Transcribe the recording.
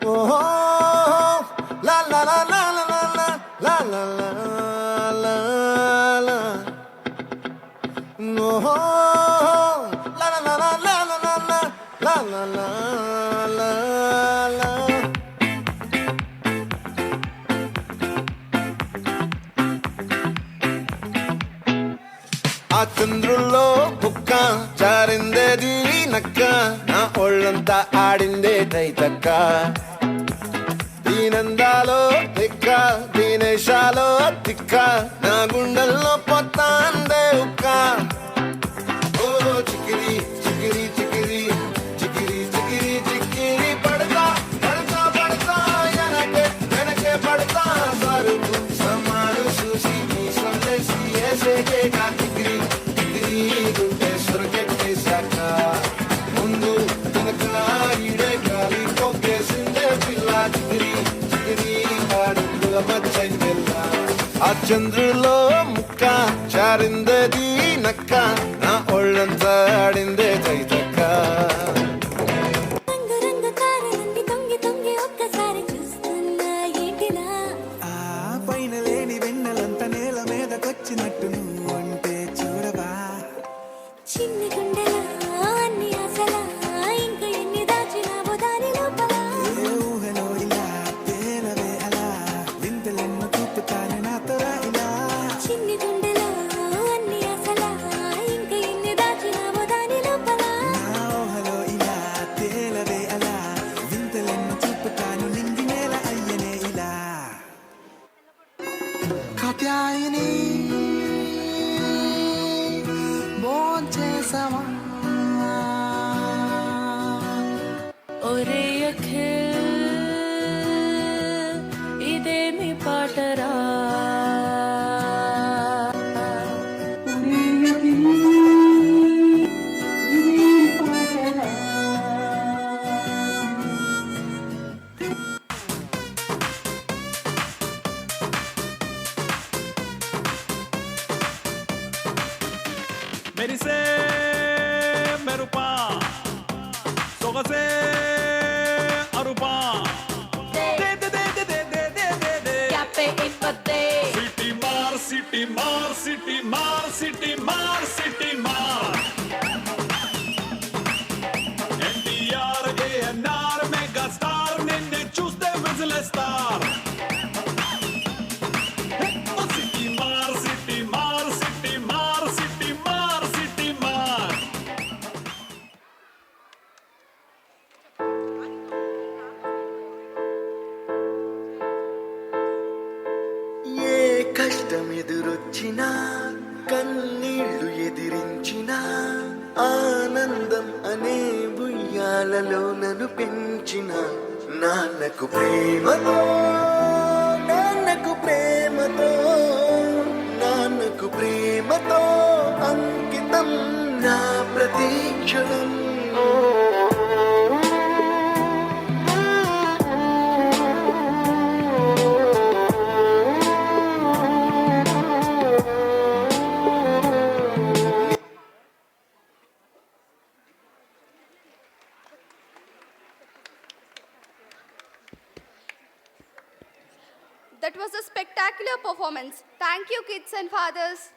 ఓహో లా లా లా లా లా లా లా లా లా లా లా ఓహో లా లా లా లా లా లా లా లా లా లా లా ఆ చంద్రుల్లో బుక్క జారిందేది నక్క నా ఒళ్ళంతా ఆడిందే తైతక్క దీనందాలో తిక్క దీనేశాలో తిక్క నా గుండెల్లో పొత్తాందే ఉక్క ఓ చికిరి చికిరి చికిరి చికిరి చికిరి చికిరి పడతా పడతా పడతా వెనకే వెనకే పడతా సరుకు సమాను చూసి నీ సందేశి ఏసేకే కా చికిరి చికిరి గుంటే సురకెట్టేశాక ముందు వెనక ఈడే గాలి కొక్కేసిందే పిల్ల చికిరి చికిరి ఆడుకుల మచ్చంగెల్ల ఆ చంద్రులో ముక్క చారిందది నక్క నా ఒళ్ళంతా ఆడిందే తైతక్క పైన లేని వెన్నెలంత నేల మీదకొచ్చినట్టు నువ్వు అంటే చూడవా చిన్ని గుండెలా అన్ని ఆశలా ఇంకా ఎన్ని దాచినావో దాని లోపల ఏ ఊహలో ఇలా తేలవే అలా వింతలెన్నో చూపుతాను నాతో రా ఇలా చిన్ని గుండెలా అన్ని ఆశలా ఇంకా ఎన్ని దాచినావో దాని లోపల నా ఊహలో ఇలా తేలవే అలా వింతలెన్నో చూపుతాను నింగి నేల అయ్యనే ఇలా కాత్యాయని భోంచేసావా ఒరే అఖిల్ ఇదేమి పాటరా మెరిసే మెరుపా సొగసే అరుపా క్యాపే ఇప్పతే సిటీ మార్ సిటీ మార్ సిటీ మార్ సిటీ మార్ సిటీ మార్ ఎన్టీఆర్ ఏఎన్ఆర్ మెగా స్టార్ నిన్నే చూస్తే విజిలేస్తారు సిటీ మార్ సిటీ మార్ సిటీ మార్ సిటీ మార్ సిటీ మార్ ఏ కష్టం ఎదురొచ్చినా కన్నీళ్లు ఎదిరించినా ఆనందం అనే బుయ్యాలలో నన్ను పెంచిన నాన్నకు ప్రేమతో నాన్నకు ప్రేమతో నాన్నకు ప్రేమతో అంకితం నా ప్రతీక్షణం That was a spectacular performance. Thank you, kids and fathers.